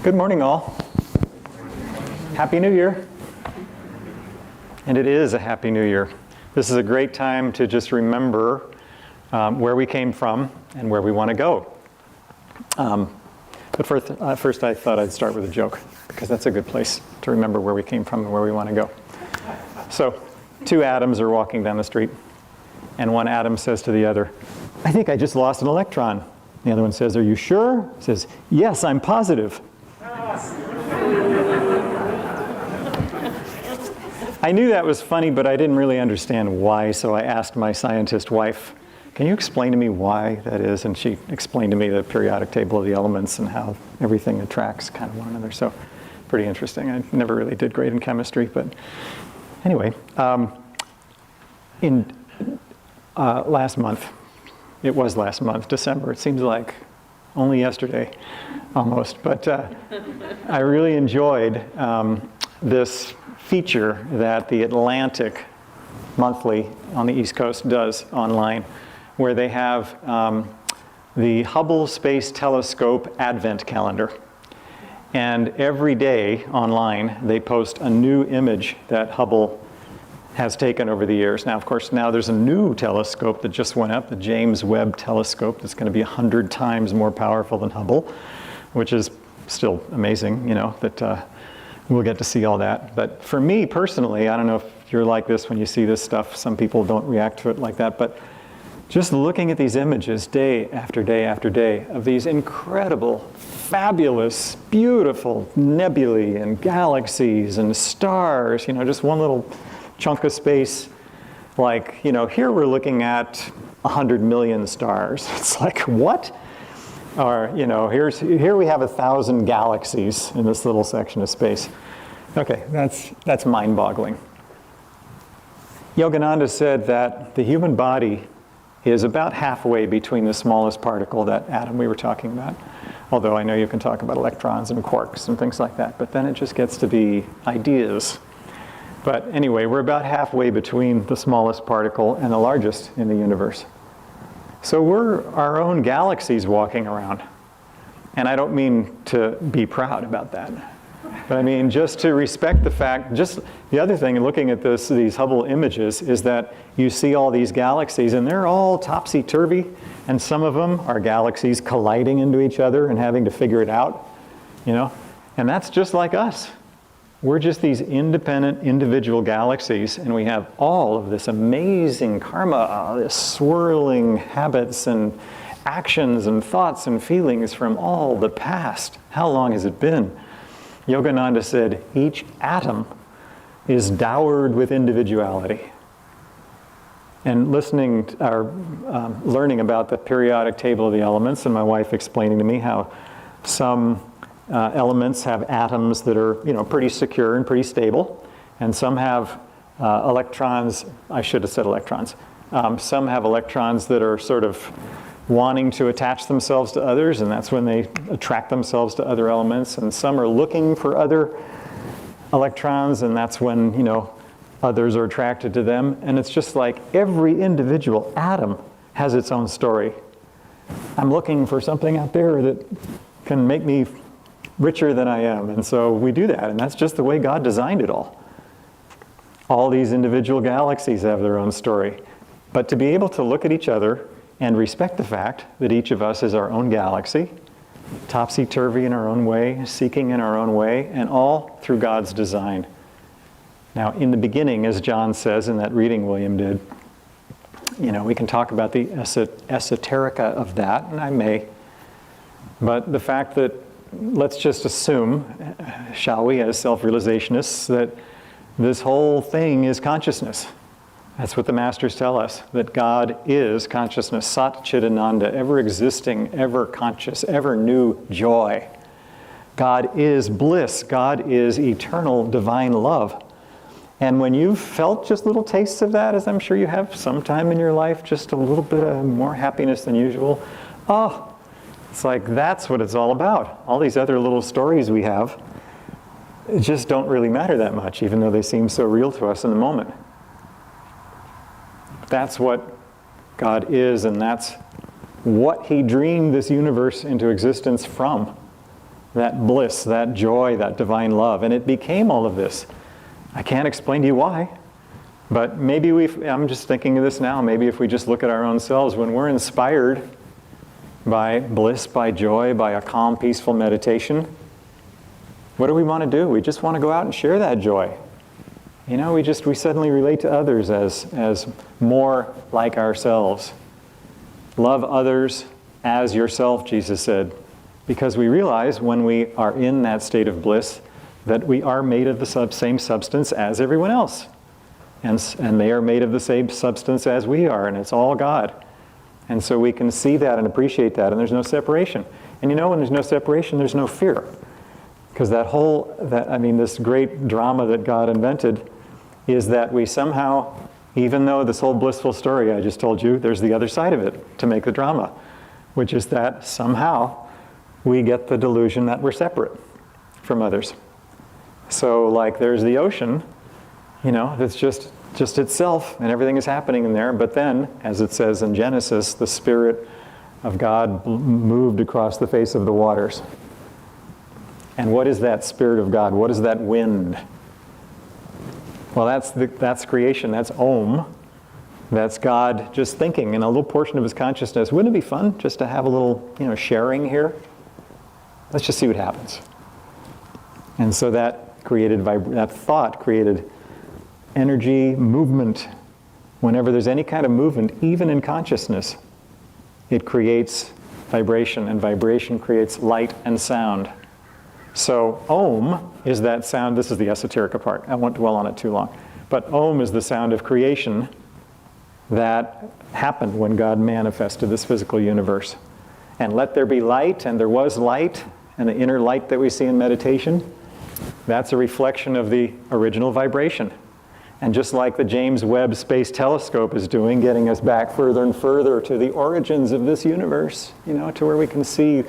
Good morning, all. Happy New Year. And it is a Happy New Year. This is a great time to just remember where we came from and where we want to go. But first I thought I'd start with a joke, because that's a good place to remember where we came from and where we want to go. So, two atoms are walking down the street, and one atom says to the other, "I think I just lost an electron." The other one says, "Are you sure?" He says, "Yes, I'm positive." I knew that was funny, but I didn't really understand why, so I asked my scientist wife, "Can you explain to me why that is?" And she explained to me the periodic table of the elements and how everything attracts kind of one another. So, pretty interesting. I never really did great in chemistry, but anyway. Last month, it was last month, December, it seems like only yesterday, almost, but I really enjoyed this feature that the Atlantic Monthly on the East Coast does online, where they have the Hubble Space Telescope Advent Calendar. And every day online, they post a new image that Hubble has taken over the years. Now, of course, now there's a new telescope that just went up, the James Webb Telescope, that's going to be 100 times more powerful than Hubble, which is still amazing, you know, that we'll get to see all that. But for me personally, I don't know if you're like this when you see this stuff. Some people don't react to it like that, but just looking at these images day after day after day of these incredible, fabulous, beautiful nebulae and galaxies and stars, you know, just one little chunk of space. Like, you know, here we're looking at 100 million stars. It's like, what? Or, you know, here we have 1,000 galaxies in this little section of space. Okay, that's mind-boggling. Yogananda said that the human body is about halfway between the smallest particle, that atom we were talking about. Although I know you can talk about electrons and quarks and things like that, but then it just gets to be ideas. But anyway, we're about halfway between the smallest particle and the largest in the universe. So we're our own galaxies walking around. And I don't mean to be proud about that. But I mean just to respect the fact, just the other thing in looking at these Hubble images is that you see all these galaxies and they're all topsy-turvy, and some of them are galaxies colliding into each other and having to figure it out, you know? And that's just like us. We're just these independent individual galaxies, and we have all of this amazing karma, this swirling habits and actions and thoughts and feelings from all the past. How long has it been? Yogananda said, each atom is dowered with individuality. And listening or learning about the periodic table of the elements, and my wife explaining to me how some elements have atoms that are, you know, pretty secure and pretty stable, and some have electrons. I should have said electrons. Some have electrons that are sort of wanting to attach themselves to others, and that's when they attract themselves to other elements. And some are looking for other electrons, and that's when, you know, others are attracted to them. And it's just like every individual atom has its own story. I'm looking for something out there that can make me richer than I am. And so we do that, and that's just the way God designed it all. All these individual galaxies have their own story. But to be able to look at each other and respect the fact that each of us is our own galaxy, topsy-turvy in our own way, seeking in our own way, and all through God's design. Now, in the beginning, as John says in that reading William did, you know, we can talk about the esoterica of that, and I may, but the fact that let's just assume, shall we, as self-realizationists, that this whole thing is consciousness. That's what the masters tell us, that God is consciousness, Sat Chit Ananda, ever existing, ever conscious, ever new joy. God is bliss. God is eternal divine love. And when you've felt just little tastes of that, as I'm sure you have sometime in your life, just a little bit of more happiness than usual, oh, it's like that's what it's all about. All these other little stories we have just don't really matter that much, even though they seem so real to us in the moment. That's what God is, and that's what He dreamed this universe into existence from. that bliss, that joy, that divine love. And it became all of this. I can't explain to you why, but maybe I'm just thinking of this now, maybe if we just look at our own selves, when we're inspired by bliss, by joy, by a calm, peaceful meditation, what do we want to do? We just want to go out and share that joy. You know, we suddenly relate to others as more like ourselves. Love others as yourself, Jesus said, because we realize when we are in that state of bliss that we are made of the same substance as everyone else. And they are made of the same substance as we are, and it's all God. And so we can see that and appreciate that, and there's no separation. And you know, when there's no separation, there's no fear. Because this great drama that God invented is that we somehow, even though this whole blissful story I just told you, there's the other side of it to make the drama, which is that somehow we get the delusion that we're separate from others. So like there's the ocean, you know, that's just itself and everything is happening in there, but then, as it says in Genesis, the Spirit of God moved across the face of the waters. And what is that Spirit of God? What is that wind? Well, that's creation. That's Om. That's God just thinking in a little portion of his consciousness. Wouldn't it be fun just to have a little, sharing here? Let's just see what happens. And so that thought created energy, movement. Whenever there's any kind of movement, even in consciousness, it creates vibration, and vibration creates light and sound. So Om is that sound. This is the esoteric part. I won't dwell on it too long. But Om is the sound of creation that happened when God manifested this physical universe. And let there be light, and there was light, and the inner light that we see in meditation, that's a reflection of the original vibration. And just like the James Webb Space Telescope is doing, getting us back further and further to the origins of this universe, to where we can see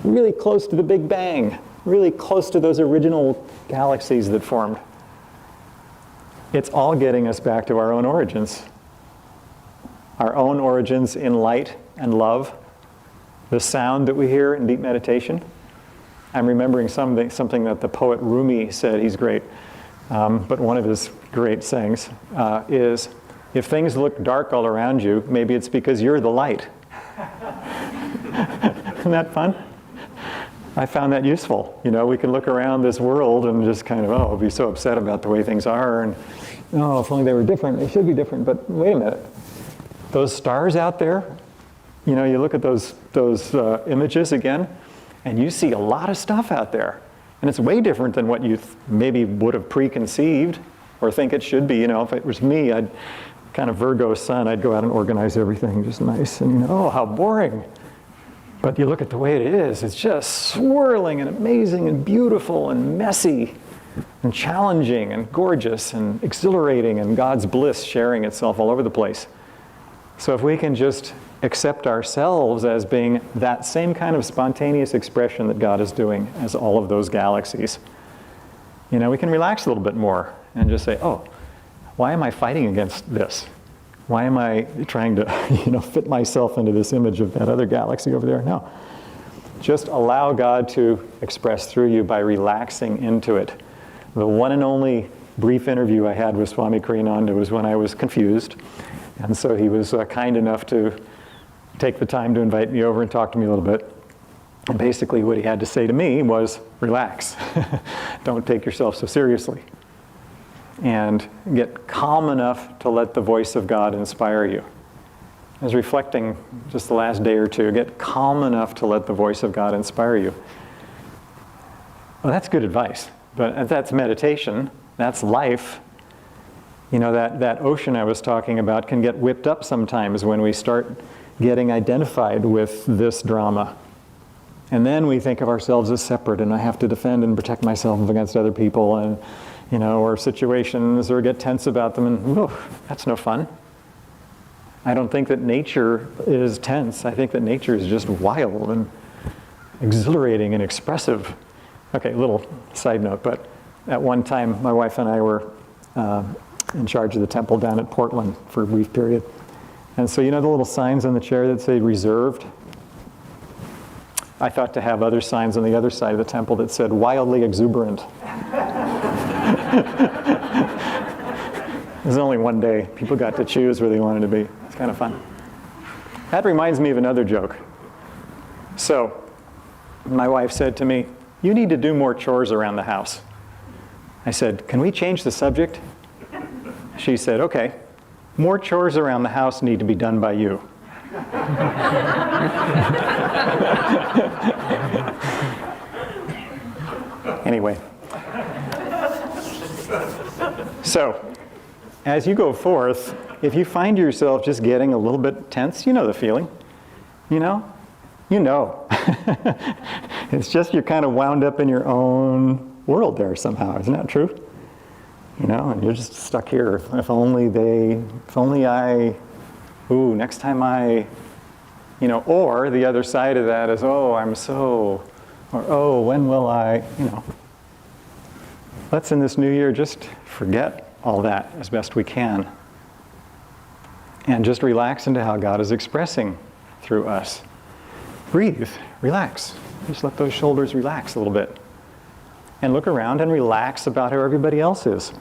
really close to the Big Bang, really close to those original galaxies that formed. It's all getting us back to our own origins. Our own origins in light and love. The sound that we hear in deep meditation. I'm remembering something that the poet Rumi said. He's great. But one of his great sayings is, if things look dark all around you, maybe it's because you're the light. Isn't that fun? I found that useful. We can look around this world and just kind of, be so upset about the way things are, and if only they were different, they should be different. But wait a minute, those stars out there, you look at those images again, and you see a lot of stuff out there. And it's way different than what you maybe would have preconceived or think it should be. If it was me, I'd kind of Virgo sun, I'd go out and organize everything just nice. And how boring. But you look at the way it is, it's just swirling and amazing and beautiful and messy and challenging and gorgeous and exhilarating, and God's bliss sharing itself all over the place. So if we can just accept ourselves as being that same kind of spontaneous expression that God is doing as all of those galaxies, we can relax a little bit more and just say, why am I fighting against this? Why am I trying to, fit myself into this image of that other galaxy over there? No. Just allow God to express through you by relaxing into it. The one and only brief interview I had with Swami Kriyananda was when I was confused. And so he was kind enough to take the time to invite me over and talk to me a little bit. And basically what he had to say to me was, relax. Don't take yourself so seriously. And get calm enough to let the voice of God inspire you. I was reflecting just the last day or two, get calm enough to let the voice of God inspire you. Well, that's good advice, but that's meditation, that's life. That ocean I was talking about can get whipped up sometimes when we start getting identified with this drama. And then we think of ourselves as separate, and I have to defend and protect myself against other people, and or situations, or get tense about them, and that's no fun. I don't think that nature is tense. I think that nature is just wild and exhilarating and expressive. Okay, little side note, but at one time my wife and I were in charge of the temple down at Portland for a brief period. And so the little signs on the chair that say reserved? I thought to have other signs on the other side of the temple that said wildly exuberant. It was only one day. People got to choose where they wanted to be. It's kind of fun. That reminds me of another joke. So, my wife said to me, "You need to do more chores around the house." I said, "Can we change the subject?" She said, "Okay, more chores around the house need to be done by you." Anyway. So, as you go forth, if you find yourself just getting a little bit tense, you know the feeling. You know? You know. It's just you're kind of wound up in your own world there somehow. Isn't that true? You know, and you're just stuck here. If only I, next time I, you know, or the other side of that is, or when will I, you know. Let's in this new year just forget all that as best we can. And just relax into how God is expressing through us. Breathe, relax. Just let those shoulders relax a little bit. And look around and relax about how everybody else is.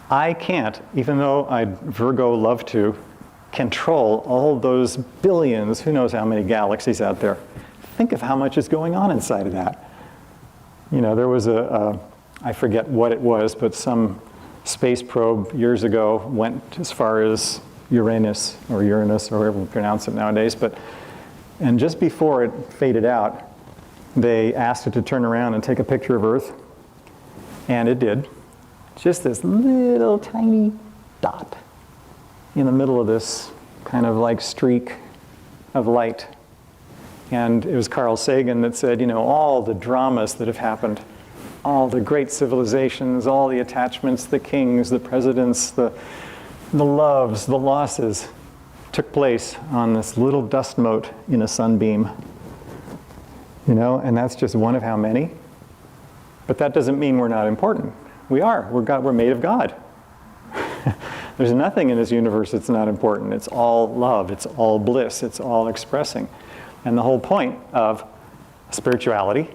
I can't, even though I'd Virgo love to, control all those billions, who knows how many galaxies out there. Think of how much is going on inside of that. You know, there was I forget what it was, but some space probe years ago went as far as Uranus, or however we pronounce it nowadays, and just before it faded out, they asked it to turn around and take a picture of Earth, and it did. Just this little tiny dot in the middle of this kind of like streak of light. And it was Carl Sagan that said, you know, all the dramas that have happened, all the great civilizations, all the attachments, the kings, the presidents, the loves, the losses, took place on this little dust mote in a sunbeam. You know, and that's just one of how many. But that doesn't mean we're not important. We are. We're made of God. There's nothing in this universe that's not important. It's all love. It's all bliss. It's all expressing. And the whole point of spirituality,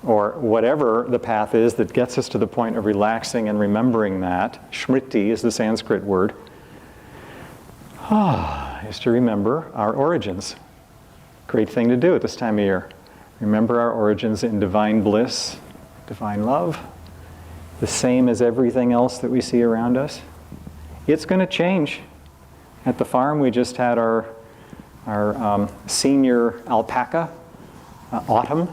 or whatever the path is that gets us to the point of relaxing and remembering that, smriti is the Sanskrit word, is to remember our origins. Great thing to do at this time of year. Remember our origins in divine bliss, divine love, the same as everything else that we see around us. It's going to change. At the farm, we just had our senior alpaca, Autumn,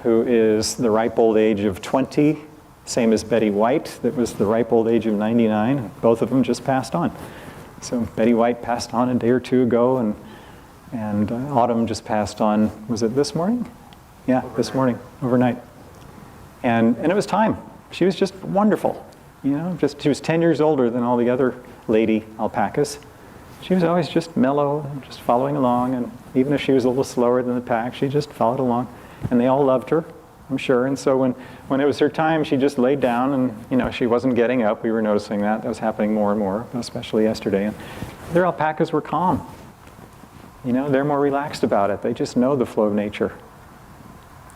who is the ripe old age of 20, same as Betty White, that was the ripe old age of 99. Both of them just passed on. So Betty White passed on a day or two ago, and Autumn just passed on, was it this morning? Yeah, overnight. This morning, overnight. And it was time. She was just wonderful. You know, she was 10 years older than all the other lady alpacas. She was always just mellow, just following along, and even if she was a little slower than the pack, she just followed along. And they all loved her, I'm sure. And so when it was her time, she just laid down, and you know, she wasn't getting up. We were noticing that. That was happening more and more, especially yesterday. And their alpacas were calm. You know, they're more relaxed about it. They just know the flow of nature.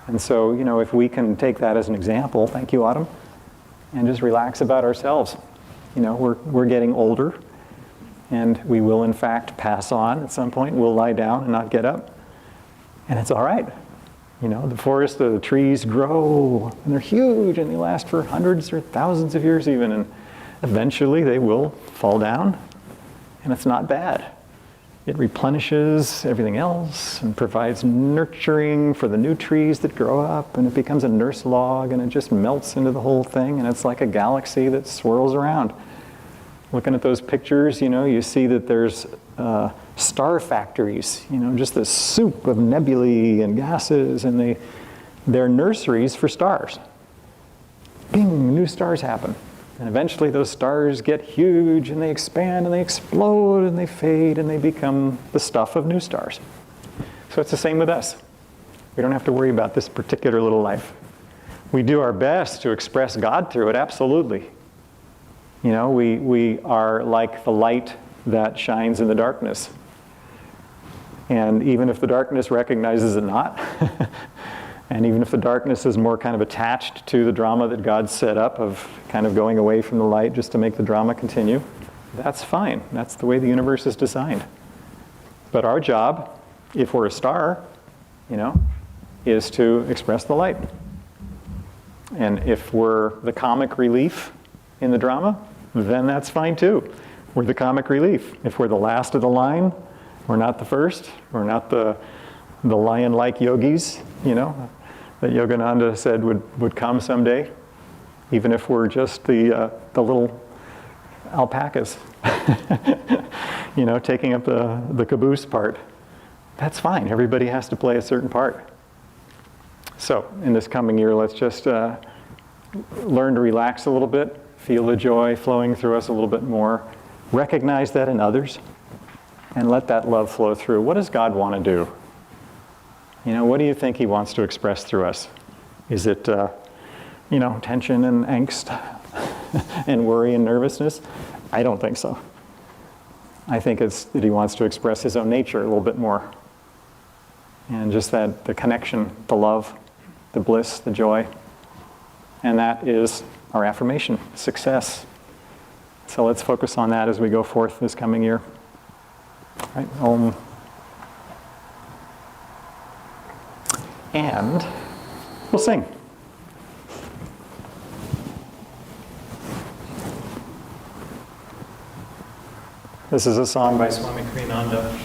And so, you know, if we can take that as an example, thank you, Autumn, and just relax about ourselves. You know, we're getting older, and we will in fact pass on at some point. We'll lie down and not get up, and it's all right. You know, the forest, the trees grow, and they're huge, and they last for hundreds or thousands of years even, and eventually they will fall down, and it's not bad. It replenishes everything else and provides nurturing for the new trees that grow up, and it becomes a nurse log, and it just melts into the whole thing, and it's like a galaxy that swirls around. Looking at those pictures, you know, you see that there's star factories, you know, just this soup of nebulae and gases, and they're nurseries for stars. Bing, new stars happen. And eventually those stars get huge, and they expand, and they explode, and they fade, and they become the stuff of new stars. So it's the same with us. We don't have to worry about this particular little life. We do our best to express God through it, absolutely. You know, we are like the light that shines in the darkness. And even if the darkness recognizes it not, and even if the darkness is more kind of attached to the drama that God set up of kind of going away from the light just to make the drama continue, that's fine. That's the way the universe is designed. But our job, if we're a star, is to express the light. And if we're the comic relief in the drama, then that's fine too. We're the comic relief. If we're the last of the line, we're not the first. We're not the lion-like yogis, that Yogananda said would come someday. Even if we're just the little alpacas, taking up the caboose part. That's fine. Everybody has to play a certain part. So in this coming year, let's just learn to relax a little bit, feel the joy flowing through us a little bit more, recognize that in others, and let that love flow through. What does God want to do? What do you think he wants to express through us? Is it, tension and angst and worry and nervousness? I don't think so. I think it's that he wants to express his own nature a little bit more. And just that, the connection, the love, the bliss, the joy. And that is our affirmation, success. So let's focus on that as we go forth this coming year. All right, Om. And we'll sing. This is a song by Swami Ananda.